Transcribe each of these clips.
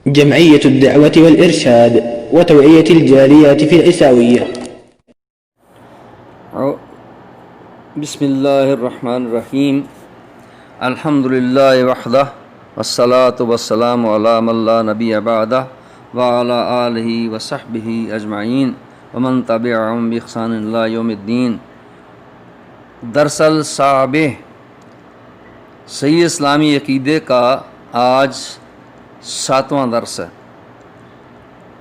جمعية الدعوة والإرشاد وتوعية الجاليات في العيساوية. بسم اللہ الرحمن الرحیم. الحمد للہ وحدہ والصلاة والسلام علی من لا نبی بعدہ وعلی آلہ وصحبہ اجمعین ومن تبعہم بإحسان الی یوم الدین. درس السابع صحیح اسلامی عقیدے کا آج 7واں درس ہے.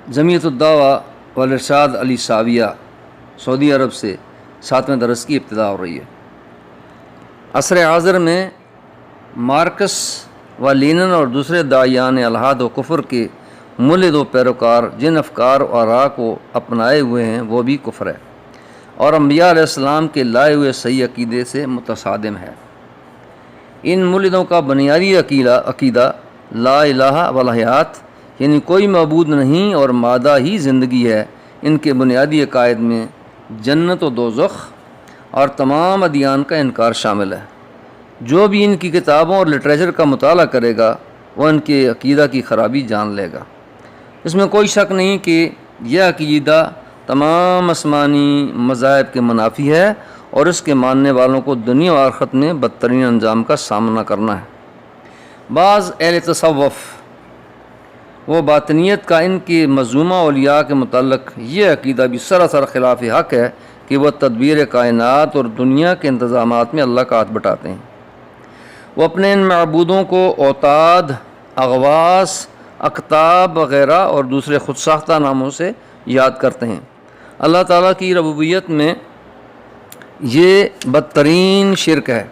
جمعیت الدعوہ والارشاد العیساویہ سعودی عرب سے 7ویں درس کی ابتدا ہو رہی ہے. عصر حاضر میں مارکس و لینن اور دوسرے داعیان الحاد و کفر کے ملد و پیروکار جن افکار و آراء کو اپنائے ہوئے ہیں وہ بھی کفر ہے اور انبیاء علیہ السلام کے لائے ہوئے صحیح عقیدے سے متصادم ہے. ان ملدوں کا بنیادی عقیدہ لا الہ ولا حیات یعنی کوئی معبود نہیں اور مادہ ہی زندگی ہے. ان کے بنیادی عقائد میں جنت و دوزخ اور تمام ادیان کا انکار شامل ہے. جو بھی ان کی کتابوں اور لٹریچر کا مطالعہ کرے گا وہ ان کے عقیدہ کی خرابی جان لے گا. اس میں کوئی شک نہیں کہ یہ عقیدہ تمام آسمانی مذاہب کے منافی ہے اور اس کے ماننے والوں کو دنیا و آخرت میں بدترین انجام کا سامنا کرنا ہے. بعض اہل تصوف وہ باطنیت کا ان کے مظلومہ اولیاء کے متعلق یہ عقیدہ بھی سراسر خلاف حق ہے کہ وہ تدبیر کائنات اور دنیا کے انتظامات میں اللہ کا ہاتھ بٹاتے ہیں. وہ اپنے ان معبودوں کو اوتاد، اغواس، اقطاب وغیرہ اور دوسرے خود ساختہ ناموں سے یاد کرتے ہیں. اللہ تعالیٰ کی ربوبیت میں یہ بدترین شرک ہے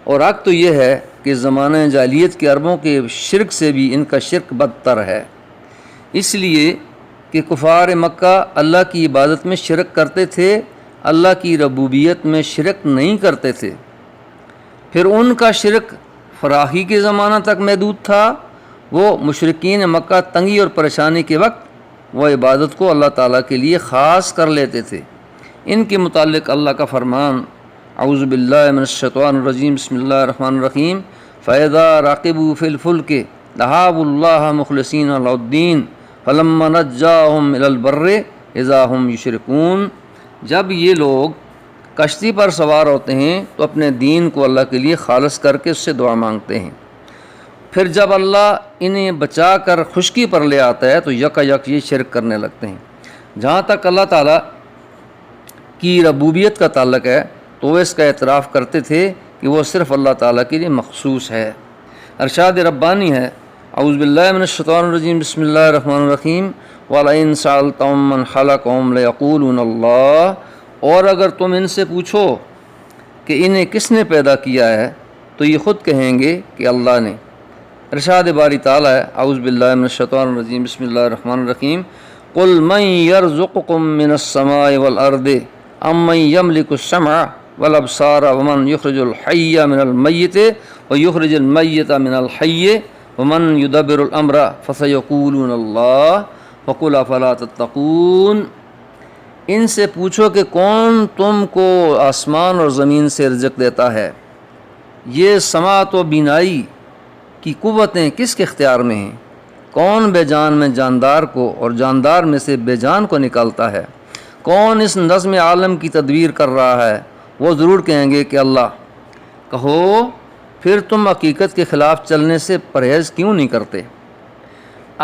اور حق تو یہ ہے کہ زمانہ جاہلیت کے عربوں کے شرک سے بھی ان کا شرک بدتر ہے. اس لیے کہ کفار مکہ اللہ کی عبادت میں شرک کرتے تھے، اللہ کی ربوبیت میں شرک نہیں کرتے تھے. پھر ان کا شرک فراخی کے زمانہ تک محدود تھا. وہ مشرکین مکہ تنگی اور پریشانی کے وقت وہ عبادت کو اللہ تعالیٰ کے لیے خاص کر لیتے تھے. ان کے متعلق اللہ کا فرمان اعوذ باللہ من الشیطان الرجیم بسم اللہ الرحمن الرحیم فَإِذَا رَقِبُوا فِي الْفُلْكِ دَعَوُا اللَّهَ مُخْلِصِينَ لَهُ الدِّينَ فَلَمَّا نَجَّاهُمْ إِلَى الْبَرِّ إِذَا هُمْ يُشْرِكُونَ. جب یہ لوگ کشتی پر سوار ہوتے ہیں تو اپنے دین کو اللہ کے لیے خالص کر کے اس سے دعا مانگتے ہیں. پھر جب اللہ انہیں بچا کر خشکی پر لے آتا ہے تو یک یہ شرک کرنے لگتے ہیں. جہاں تک اللہ تعالیٰ کی ربوبیت کا تعلق ہے تو وہ اس کا اعتراف کرتے تھے کہ وہ صرف اللہ تعالیٰ کے لیے مخصوص ہے. ارشاد ربانی ہے اعوذ باللہ من الشیطان الرجیم بسم اللہ الرحمن الرحیم وَلَئِن سَأَلْتَهُم مَّنْ خَلَقَهُمْ لَيَقُولُونَ اللَّهُ. اور اگر تم ان سے پوچھو کہ انہیں کس نے پیدا کیا ہے تو یہ خود کہیں گے کہ اللہ نے. ارشاد باری تعالیٰ ہے اعوذ باللہ من الشیطان الرجیم بسم اللہ الرحمن الرحیم قُلْ مَن يَرْزُقُكُم مِّنَ السَّمَاءِ وَالْأَرْضِ أَمَّن يَمْلِكُ السَّمْعَ وَالْأَبْصَارَ وَمَن يُخْرِجُ الْحَيَّ مِنَ الْمَيِّتِ وَيُخْرِجُ الْمَيِّتَ مِنَ الْحَيِّ وَمَن يُدَبِّرُ الْأَمْرَ فَسَيَقُولُونَ اللَّهُ فَقُلْ أَفَلَا تَتَّقُونَ. ان سے پوچھو کہ کون تم کو آسمان اور زمین سے رزق دیتا ہے. یہ سماعت و بینائی کی قوتیں کس کے اختیار میں ہیں؟ کون بے جان میں جاندار کو اور جاندار میں سے بے جان کو نکالتا ہے؟ کون اس نظم عالم کی تدبیر کر رہا ہے؟ وہ ضرور کہیں گے کہ اللہ. کہو پھر تم حقیقت کے خلاف چلنے سے پرہیز کیوں نہیں کرتے؟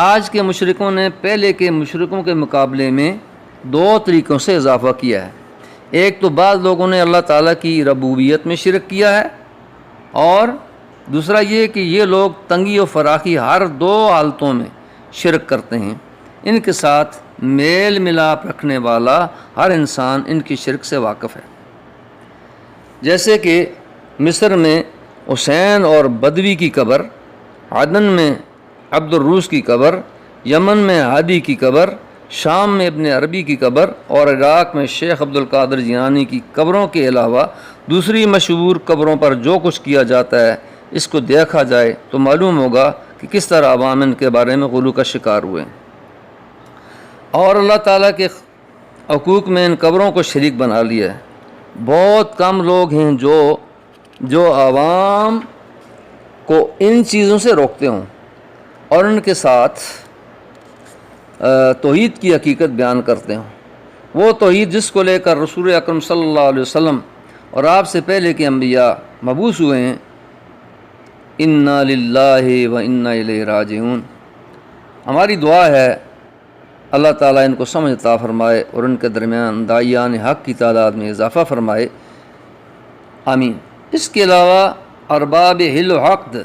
آج کے مشرکوں نے پہلے کے مشرکوں کے مقابلے میں 2 طریقوں سے اضافہ کیا ہے. ایک تو بعض لوگوں نے اللہ تعالیٰ کی ربوبیت میں شرک کیا ہے اور دوسرا یہ کہ یہ لوگ تنگی و فراخی ہر 2 حالتوں میں شرک کرتے ہیں. ان کے ساتھ میل ملاپ رکھنے والا ہر انسان ان کی شرک سے واقف ہے. جیسے کہ مصر میں حسین اور بدوی کی قبر، عدن میں عبد الروس کی قبر، یمن میں ہادی کی قبر، شام میں ابن عربی کی قبر اور عراق میں شیخ عبد القادر جیلانی کی قبروں کے علاوہ دوسری مشہور قبروں پر جو کچھ کیا جاتا ہے اس کو دیکھا جائے تو معلوم ہوگا کہ کس طرح عوام ان کے بارے میں غلو کا شکار ہوئے. اور اللہ تعالیٰ کے حقوق میں ان قبروں کو شریک بنا لیا ہے. بہت کم لوگ ہیں جو عوام کو ان چیزوں سے روکتے ہوں اور ان کے ساتھ توحید کی حقیقت بیان کرتے ہوں، وہ توحید جس کو لے کر رسول اکرم صلی اللہ علیہ وسلم اور آپ سے پہلے کے انبیاء مبعوث ہوئے ہیں۔ انا للہ و انا الیہ راجعون۔ ہماری دعا ہے اللہ تعالیٰ ان کو سمجھ عطا فرمائے اور ان کے درمیان داعیان حق کی تعداد میں اضافہ فرمائے، آمین۔ اس کے علاوہ ارباب حل و عقد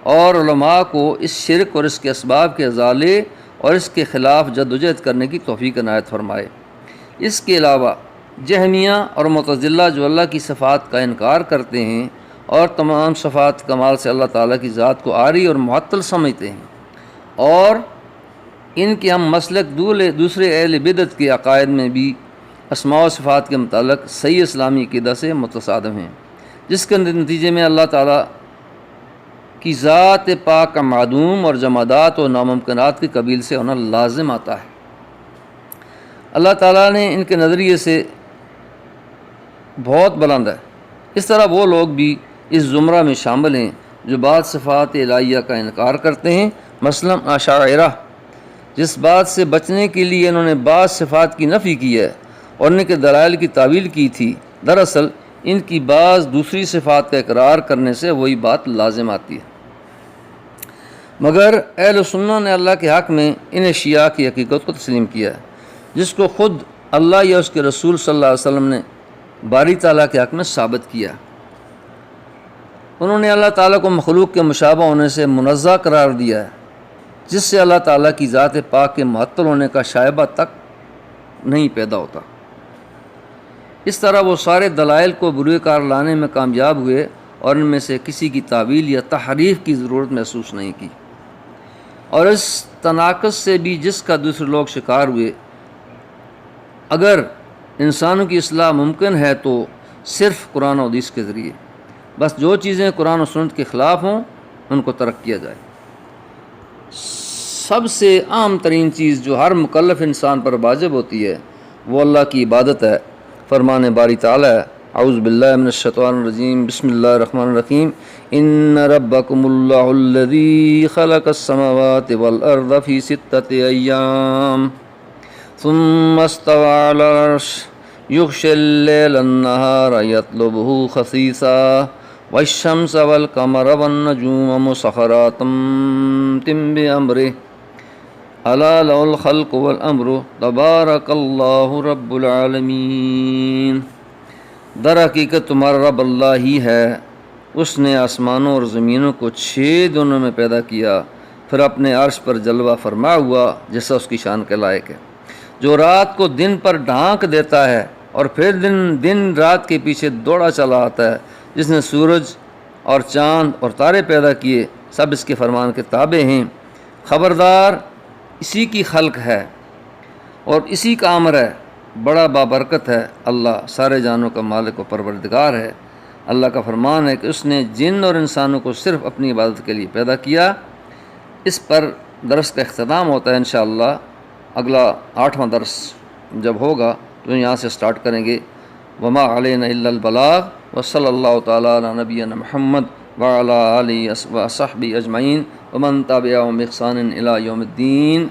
اور علماء کو اس شرک اور اس کے اسباب کے ازالے اور اس کے خلاف جدوجہد کرنے کی توفیق عنایت فرمائے۔ اس کے علاوہ جہمیہ اور معتزلہ جو اللہ کی صفات کا انکار کرتے ہیں اور تمام صفات کمال سے اللہ تعالیٰ کی ذات کو عاری اور معطل سمجھتے ہیں، اور ان کے ہم مسلک دوسرے اہل بدعت کے عقائد میں بھی اسماء و صفات کے متعلق صحیح اسلامی عقیدہ سے متصادم ہیں، جس کے نتیجے میں اللہ تعالیٰ کی ذات پاک کا معدوم اور جمادات و ناممکنات کے قبیل سے ہونا لازم آتا ہے۔ اللہ تعالیٰ نے ان کے نظریے سے بہت بلند ہے۔ اس طرح وہ لوگ بھی اس زمرہ میں شامل ہیں جو بعض صفات الہیہ کا انکار کرتے ہیں، مثلاً اشاعرہ، جس بات سے بچنے کے لیے انہوں نے بعض صفات کی نفی کی ہے اور ان کے دلائل کی تعویل کی تھی، دراصل ان کی بعض دوسری صفات کا اقرار کرنے سے وہی بات لازم آتی ہے۔ مگر اہل سنہ نے اللہ کے حق میں ان اشیاء کی حقیقت کو تسلیم کیا ہے جس کو خود اللہ یا اس کے رسول صلی اللہ علیہ وسلم نے باری تعالیٰ کے حق میں ثابت کیا۔ انہوں نے اللہ تعالیٰ کو مخلوق کے مشابہ ہونے سے منزہ قرار دیا ہے، جس سے اللہ تعالیٰ کی ذات پاک کے معطل ہونے کا شائبہ تک نہیں پیدا ہوتا۔ اس طرح وہ سارے دلائل کو بروئے کار لانے میں کامیاب ہوئے اور ان میں سے کسی کی تعویل یا تحریف کی ضرورت محسوس نہیں کی، اور اس تناقض سے بھی جس کا دوسرے لوگ شکار ہوئے۔ اگر انسانوں کی اصلاح ممکن ہے تو صرف قرآن و حدیث کے ذریعے، بس جو چیزیں قرآن و سنت کے خلاف ہوں ان کو ترک کیا جائے۔ سب سے عام ترین چیز جو ہر مکلف انسان پر واجب ہوتی ہے وہ اللہ کی عبادت ہے۔ فرمان باری تعالیٰ ہے، اعوذ باللہ من الشیطان الرجیم، بسم اللہ الرحمن الرحیم، ان ربکم اللہ الذی خلق السماوات والارض فی 6 ایام ثم استوى علی العرش یغشی اللیل النہار یطلبہ خصیصا والشمس والقمر والنجوم مسخرات بأمرہ الا لہ الخلق والامر تبارک اللہ رب العالمین۔ در حقیقت تمہارا رب اللہ ہی ہے، اس نے آسمانوں اور زمینوں کو 6 دنوں میں پیدا کیا، پھر اپنے عرش پر جلوہ فرما ہوا جیسا اس کی شان کے لائق ہے، جو رات کو دن پر ڈھانک دیتا ہے اور پھر دن رات کے پیچھے دوڑا چلا آتا ہے، جس نے سورج اور چاند اور تارے پیدا کیے، سب اس کے فرمان کے تابع ہیں۔ خبردار اسی کی خلق ہے اور اسی کا امر ہے، بڑا بابرکت ہے، اللہ سارے جانوں کا مالک و پروردگار ہے۔ اللہ کا فرمان ہے کہ اس نے جن اور انسانوں کو صرف اپنی عبادت کے لیے پیدا کیا۔ اس پر درس کا اختتام ہوتا ہے انشاءاللہ۔ اگلا 8واں درس جب ہوگا تو یہاں سے سٹارٹ کریں گے۔ وما علینا الا البلاغ وصلی اللہ تعالیٰ علی نبینا محمد وعلی آلہ وصحبہ اجمعین ومن تبعہم بإحسان الی یوم الدین۔